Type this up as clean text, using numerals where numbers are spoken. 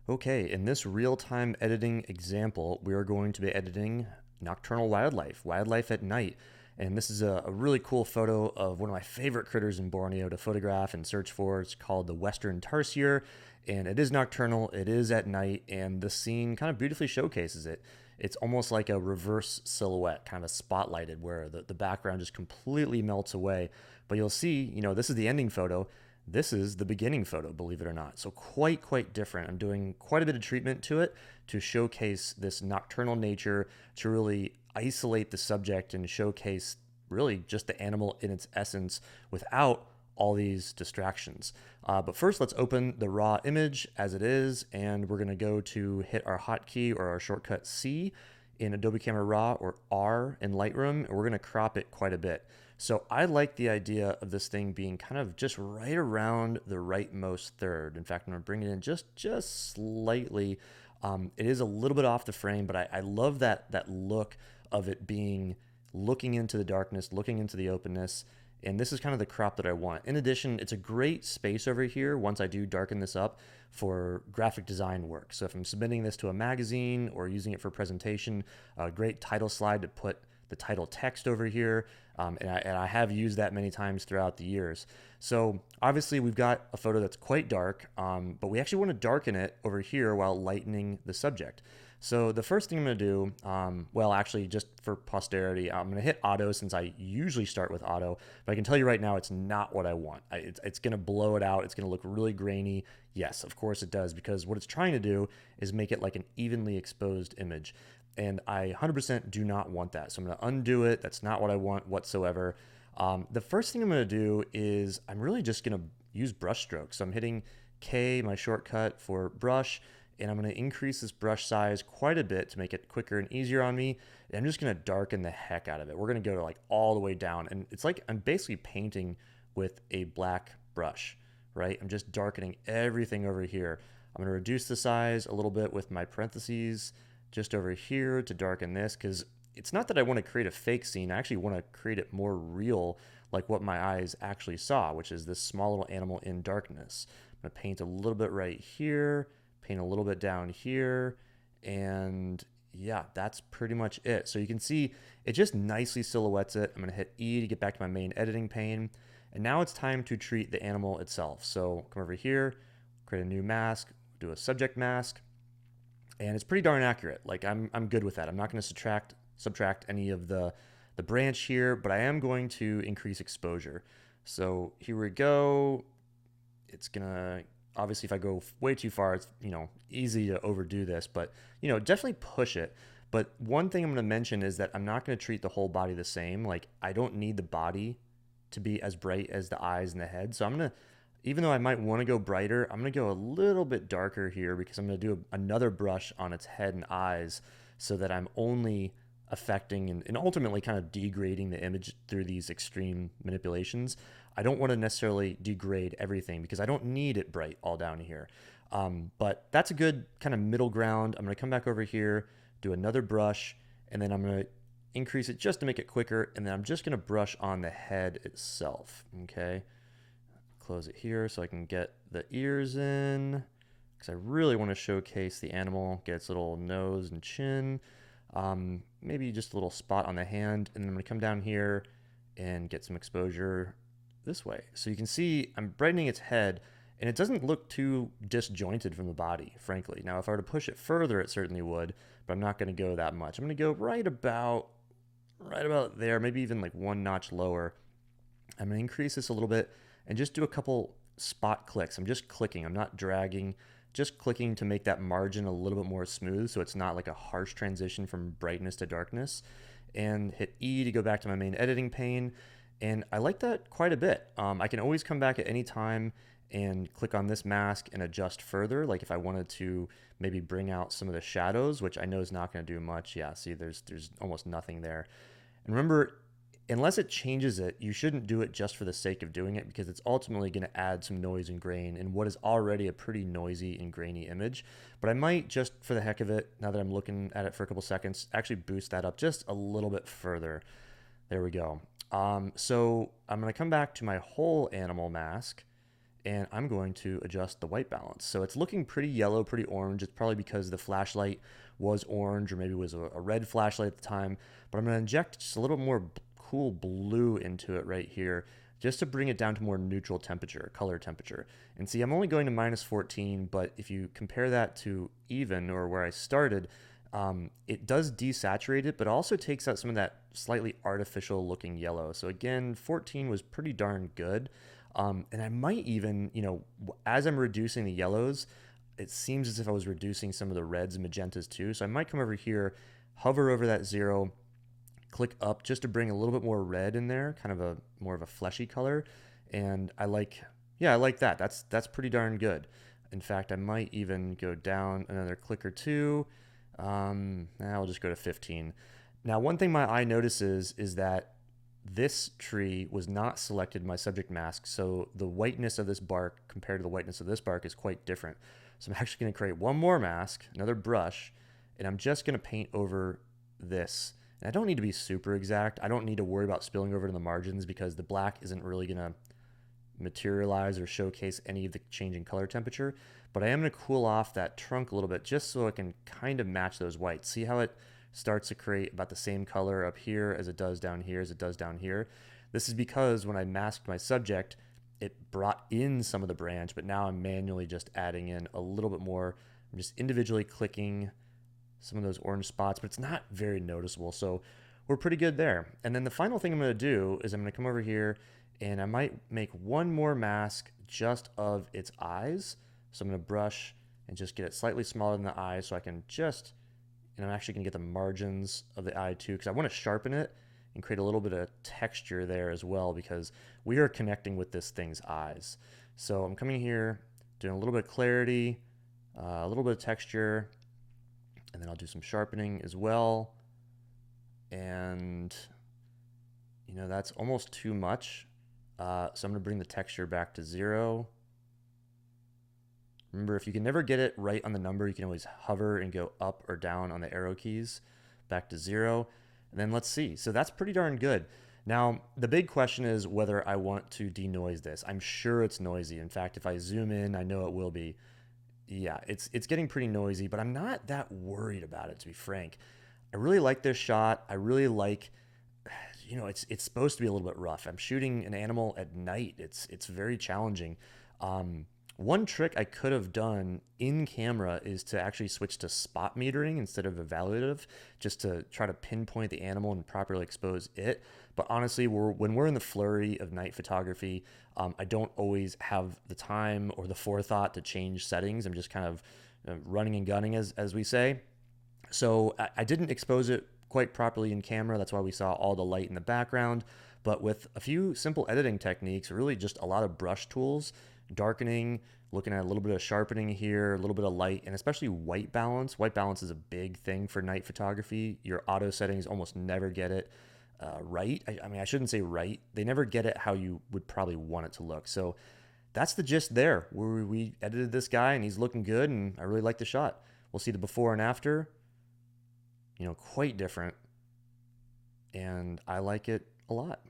Okay, in this real-time editing example, we are going to be editing nocturnal wildlife at night. And this is a really cool photo of one of my favorite critters in Borneo to photograph and search for. It's called the Western Tarsier, and it is nocturnal, it is at night, and the scene kind of beautifully showcases it. It's almost like a reverse silhouette, kind of spotlighted, where the background just completely melts away. But you'll see, this is the ending photo. This is the beginning photo, believe it or not. So quite different. I'm doing quite a bit of treatment to it to showcase this nocturnal nature, to really isolate the subject and showcase really just the animal in its essence without all these distractions. But first, let's open the raw image as it is, and we're gonna go to hit our hotkey or our shortcut C in Adobe Camera Raw or R in Lightroom, and we're gonna crop it quite a bit. So I like the idea of this thing being kind of just right around the rightmost third. In fact, I'm gonna bring it in just slightly. It is a little bit off the frame, but I love that look of it being looking into the darkness, looking into the openness. And this is kind of the crop that I want. In addition, it's a great space over here once I do darken this up for graphic design work. So if I'm submitting this to a magazine or using it for presentation, a great title slide to put the title text over here. And I have used that many times throughout the years. So obviously we've got a photo that's quite dark, but we actually want to darken it over here while lightening the subject. So the first thing I'm going to do, well, actually, just for posterity, I'm going to hit auto since I usually start with auto, but I can tell you right now it's not what I want. It's going to blow it out. It's going to look really grainy. Yes, of course it does, because what it's trying to do is make it like an evenly exposed image. And I 100% do not want that. So I'm going to undo it. That's not what I want whatsoever. The first thing I'm going to do is I'm really just going to use brush strokes. So I'm hitting K, my shortcut for brush, and I'm going to increase this brush size quite a bit to make it quicker and easier on me. And I'm just going to darken the heck out of it. We're going to go to like all the way down, and it's like I'm basically painting with a black brush, right? I'm just darkening everything over here. I'm going to reduce the size a little bit with my parentheses just over here to darken this, because it's not that I want to create a fake scene. I actually want to create it more real, like what my eyes actually saw, which is this small little animal in darkness. I'm going to paint a little bit right here, paint a little bit down here, and yeah, that's pretty much it. So you can see it just nicely silhouettes it. I'm going to hit E to get back to my main editing pane, and now it's time to treat the animal itself. So come over here, create a new mask, do a subject mask, and it's pretty darn accurate. Like I'm good with that. I'm not going to subtract any of the branch here, but I am going to increase exposure. So here we go. It's gonna, obviously if I go way too far, it's easy to overdo this, but definitely push it. But one thing I'm going to mention is that I'm not going to treat the whole body the same. Like I don't need the body to be as bright as the eyes and the head. So I'm going to, even though I might want to go brighter, I'm going to go a little bit darker here, because I'm going to do another brush on its head and eyes, so that I'm only affecting and ultimately kind of degrading the image through these extreme manipulations. I don't want to necessarily degrade everything, because I don't need it bright all down here. But that's a good kind of middle ground. I'm going to come back over here, do another brush, and then I'm going to increase it just to make it quicker, and then I'm just going to brush on the head itself, okay? Close it here so I can get the ears in, because I really want to showcase the animal, get its little nose and chin. Maybe just a little spot on the hand, and then I'm going to come down here and get some exposure this way. So you can see I'm brightening its head, and it doesn't look too disjointed from the body, frankly. Now, if I were to push it further, it certainly would, but I'm not going to go that much. I'm going to go right about there, maybe even like one notch lower. I'm going to increase this a little bit and just do a couple spot clicks. I'm just clicking, I'm not dragging, just clicking to make that margin a little bit more smooth, so it's not like a harsh transition from brightness to darkness. And hit E to go back to my main editing pane. And I like that quite a bit. I can always come back at any time and click on this mask and adjust further. Like if I wanted to maybe bring out some of the shadows, which I know is not going to do much. Yeah, see, there's almost nothing there. And remember, unless it changes it, you shouldn't do it just for the sake of doing it, because it's ultimately going to add some noise and grain in what is already a pretty noisy and grainy image. But I might, just for the heck of it, now that I'm looking at it for a couple seconds, actually boost that up just a little bit further. There we go. So I'm going to come back to my whole animal mask, and I'm going to adjust the white balance. So it's looking pretty yellow, pretty orange. It's probably because the flashlight was orange, or maybe it was a red flashlight at the time, but I'm going to inject just a little more cool blue into it right here, just to bring it down to more neutral temperature, color temperature. And see, I'm only going to -14, but if you compare that to even, or where I started, it does desaturate it, but also takes out some of that slightly artificial looking yellow. So again, 14 was pretty darn good. And I might even, as I'm reducing the yellows, it seems as if I was reducing some of the reds and magentas too. So I might come over here, hover over that 0, click up just to bring a little bit more red in there, kind of a more of a fleshy color. And I like that. That's pretty darn good. In fact, I might even go down another click or two. I'll just go to 15. Now, one thing my eye notices is that this tree was not selected in my subject mask, so the whiteness of this bark compared to the whiteness of this bark is quite different. So I'm actually going to create one more mask, another brush, and I'm just going to paint over this. And I don't need to be super exact. I don't need to worry about spilling over to the margins because the black isn't really going to materialize or showcase any of the changing color temperature, but I am going to cool off that trunk a little bit just so it can kind of match those whites. See how it starts to create about the same color up here as it does down here as it does down here? This is because when I masked my subject, it brought in some of the branch, but now I'm manually just adding in a little bit more. I'm just individually clicking some of those orange spots, but it's not very noticeable, so we're pretty good there. And then the final thing I'm going to do is I'm going to come over here and I might make one more mask just of its eyes. So I'm going to brush and just get it slightly smaller than the eye so I can just, and I'm actually going to get the margins of the eye too, because I want to sharpen it and create a little bit of texture there as well, because we are connecting with this thing's eyes. So I'm coming here, doing a little bit of clarity, a little bit of texture, and then I'll do some sharpening as well. And, that's almost too much. So I'm going to bring the texture back to 0. Remember, if you can never get it right on the number, you can always hover and go up or down on the arrow keys back to 0. And then let's see. So that's pretty darn good. Now, the big question is whether I want to denoise this. I'm sure it's noisy. In fact, if I zoom in, I know it will be. Yeah, it's getting pretty noisy, but I'm not that worried about it, to be frank. I really like this shot. I really like, it's supposed to be a little bit rough. I'm shooting an animal at night. It's very challenging. One trick I could have done in camera is to actually switch to spot metering instead of evaluative, just to try to pinpoint the animal and properly expose it. But honestly, when we're in the flurry of night photography, I don't always have the time or the forethought to change settings. I'm just kind of running and gunning, as we say. So I didn't expose it quite properly in camera. That's why we saw all the light in the background. But with a few simple editing techniques, really just a lot of brush tools, darkening, looking at a little bit of sharpening here, a little bit of light, and especially white balance. White balance is a big thing for night photography. Your auto settings almost never get it right. I shouldn't say right. They never get it how you would probably want it to look. So that's the gist there. We edited this guy and he's looking good, and I really like the shot. We'll see the before and after. Quite different, and I like it a lot.